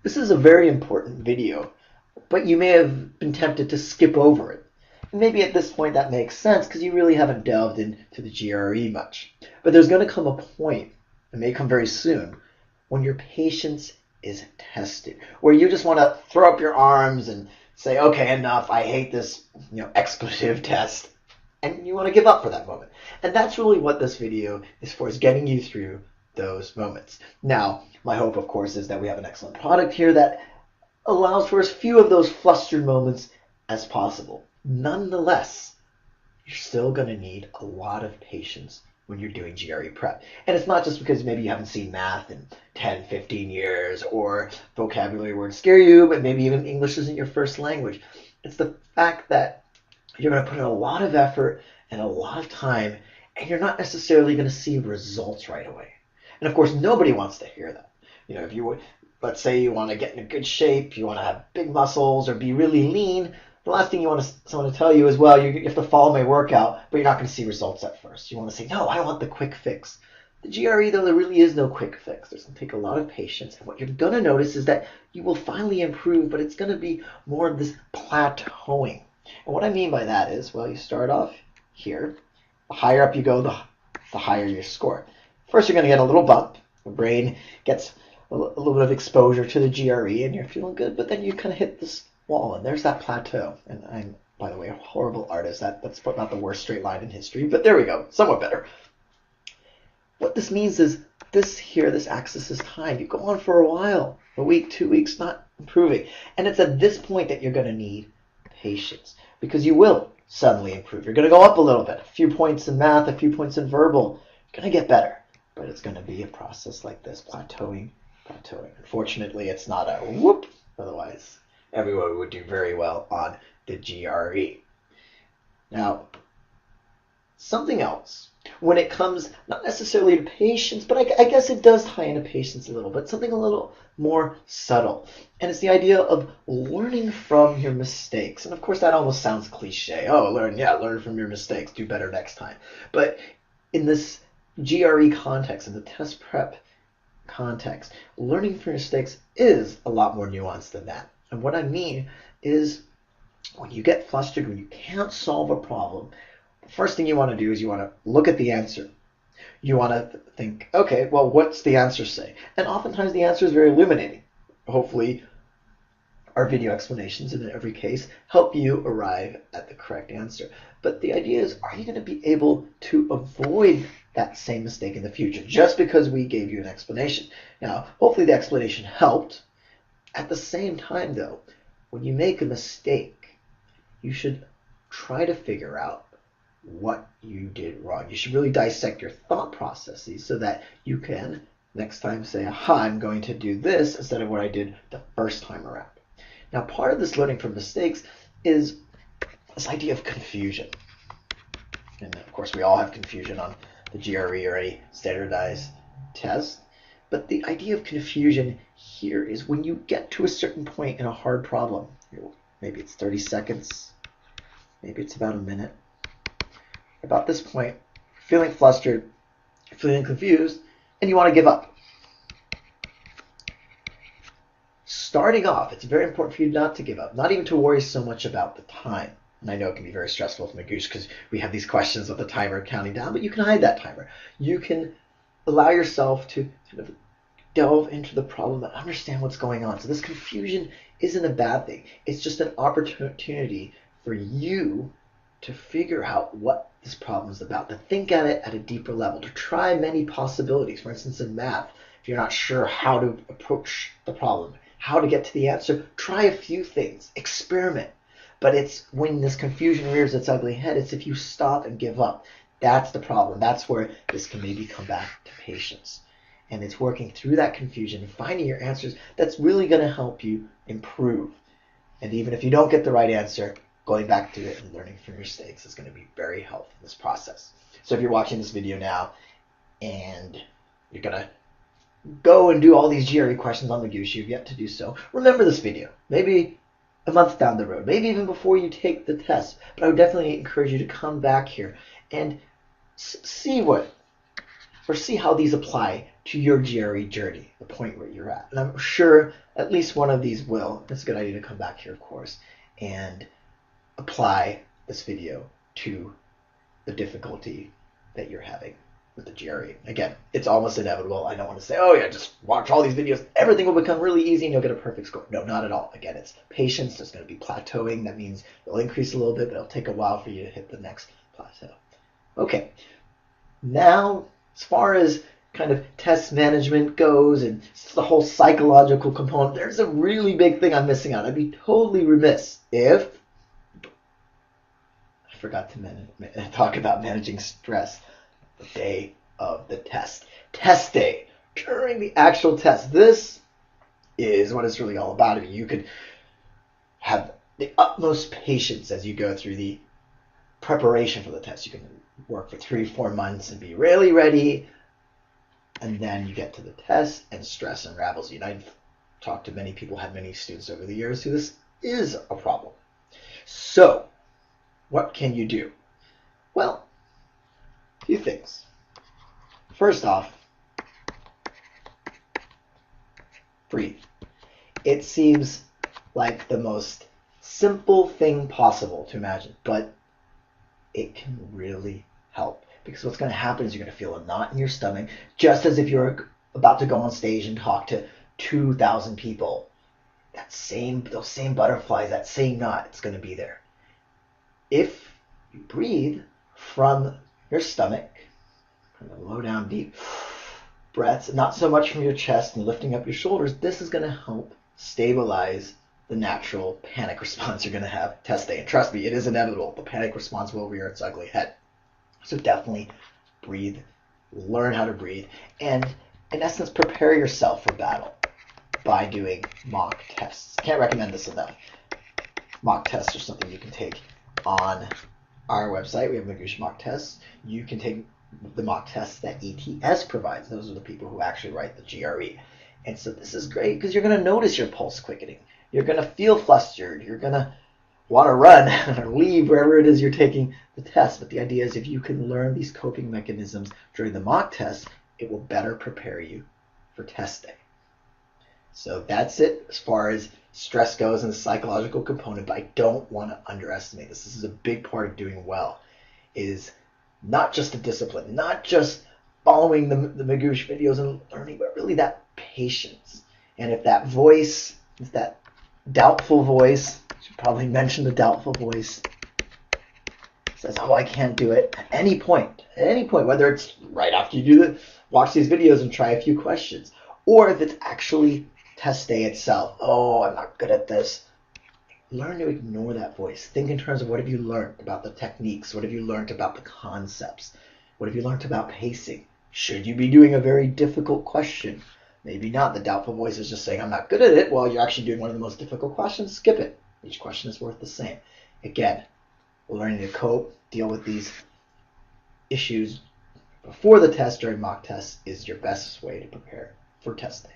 This is a very important video, but you may have been tempted to skip over it. Maybe at this point that makes sense because you really haven't delved into the GRE much. But there's going to come a point, it may come very soon, when your patience is tested, where you just want to throw up your arms and say, okay, enough, I hate this expletive test, and you want to give up for that moment. And that's really what this video is for, is getting you through those moments. Now, my hope, of course, is that we have an excellent product here that allows for as few of those flustered moments as possible. Nonetheless, you're still going to need a lot of patience when you're doing GRE prep. And it's not just because maybe you haven't seen math in 10, 15 years, or vocabulary words scare you, but maybe even English isn't your first language. It's the fact that you're going to put in a lot of effort and a lot of time, and you're not necessarily going to see results right away. And of course, nobody wants to hear that. If you would, let's say you want to get in a good shape, you want to have big muscles or be really lean, the last thing you want someone to tell you is, well, you have to follow my workout, but you're not going to see results at first. You want to say, no, I want the quick fix. The GRE, though, there really is no quick fix. It's going to take a lot of patience. And what you're going to notice is that you will finally improve, but it's going to be more of this plateauing. And what I mean by that is, well, you start off here. The higher up you go, the higher your score. First, you're going to get a little bump. The brain gets a little bit of exposure to the GRE, and you're feeling good, but then you kind of hit this wall, and there's that plateau. And I'm, by the way, a horrible artist. That's not the worst straight line in history, but there we go, somewhat better. What this means is this axis is time. You go on for a while, a week, 2 weeks, not improving. And it's at this point that you're going to need patience, because you will suddenly improve. You're going to go up a little bit, a few points in math, a few points in verbal. You're going to get better, but it's going to be a process like this, plateauing. Unfortunately, it's not a whoop. Otherwise, everyone would do very well on the GRE. Now, something else, when it comes not necessarily to patience, but I guess it does tie into patience a little, but something a little more subtle. And it's the idea of learning from your mistakes. And of course, that almost sounds cliche. Oh, learn from your mistakes, do better next time. But in this GRE context, in the test prep context, learning from your mistakes is a lot more nuanced than that. And what I mean is, when you get flustered, when you can't solve a problem, the first thing you want to do is you want to look at the answer. You want to think, okay, well, what's the answer say? And oftentimes the answer is very illuminating. Hopefully, our video explanations in every case help you arrive at the correct answer. But the idea is, are you going to be able to avoid that same mistake in the future just because we gave you an explanation? Now, hopefully the explanation helped. At the same time, though, when you make a mistake, you should try to figure out what you did wrong. You should really dissect your thought processes so that you can next time say, aha, I'm going to do this instead of what I did the first time around. Now, part of this learning from mistakes is this idea of confusion. And of course, we all have confusion on the GRE or any standardized test. But the idea of confusion here is when you get to a certain point in a hard problem, maybe it's 30 seconds, maybe it's about a minute. About this point, feeling flustered, feeling confused, and you want to give up. Starting off, it's very important for you not to give up, not even to worry so much about the time. And I know it can be very stressful with Magoosh because we have these questions with the timer counting down, but you can hide that timer. You can allow yourself to kind of delve into the problem and understand what's going on. So this confusion isn't a bad thing. It's just an opportunity for you to figure out what this problem is about, to think at it at a deeper level, to try many possibilities. For instance, in math, if you're not sure how to approach the problem, how to get to the answer, try a few things, experiment. But it's when this confusion rears its ugly head, it's if you stop and give up. That's the problem. That's where this can maybe come back to patience. And it's working through that confusion and finding your answers that's really going to help you improve. And even if you don't get the right answer, going back to it and learning from your mistakes is going to be very helpful in this process. So if you're watching this video now and you're going to go and do all these GRE questions on the Magoosh, you've yet to do so, remember this video. Maybe a month down the road, maybe even before you take the test. But I would definitely encourage you to come back here and see how these apply to your GRE journey, the point where you're at. And I'm sure at least one of these will. It's a good idea to come back here, of course, and apply this video to the difficulty that you're having with the GRE. Again, it's almost inevitable. I don't want to say, oh yeah, just watch all these videos. Everything will become really easy and you'll get a perfect score. No, not at all. Again, it's patience. There's going to be plateauing. That means it'll increase a little bit, but it'll take a while for you to hit the next plateau. Okay. Now, as far as kind of test management goes and the whole psychological component, there's a really big thing I'm missing out. I'd be totally remiss if I forgot to talk about managing stress the day of the test. Test day, during the actual test. This is what it's really all about. I mean, you could have the utmost patience as you go through the preparation for the test. You can work for 3-4 months and be really ready, and then you get to the test and stress unravels you. And I've talked to many people, had many students over the years who this is a problem. So, what can you do? Well, a few things. First off, breathe. It seems like the most simple thing possible to imagine, but it can really help. Because what's going to happen is you're going to feel a knot in your stomach, just as if you're about to go on stage and talk to 2,000 people. Those same butterflies, that same knot, it's going to be there. If you breathe from your stomach, kind of low down, deep breaths, not so much from your chest and lifting up your shoulders, this is going to help stabilize the natural panic response you're going to have test day. And trust me, it is inevitable. The panic response will rear its ugly head. So definitely breathe, learn how to breathe, and in essence, prepare yourself for battle by doing mock tests. Can't recommend this enough. Mock tests are something you can take on our website. We have Magoosh mock tests. You can take the mock tests that ETS provides. Those are the people who actually write the GRE. And so this is great because you're going to notice your pulse quickening. You're going to feel flustered. You're going to want to run or leave wherever it is you're taking the test. But the idea is if you can learn these coping mechanisms during the mock test, it will better prepare you for test day. So that's it as far as stress goes and the psychological component, but I don't want to underestimate this. This is a big part of doing well, is not just the discipline, not just following the Magoosh videos and learning, but really that patience. And if that voice is that doubtful voice, I should probably mention the doubtful voice, says, oh, I can't do it, at any point, whether it's right after you watch these videos and try a few questions, or if it's actually test day itself, oh, I'm not good at this, learn to ignore that voice. Think in terms of what have you learned about the techniques, what have you learned about the concepts, what have you learned about pacing. Should you be doing a very difficult question? Maybe not. The doubtful voice is just saying, I'm not good at it. Well, you're actually doing one of the most difficult questions. Skip it. Each question is worth the same. Again, learning to cope, deal with these issues before the test, during mock tests, is your best way to prepare for test day.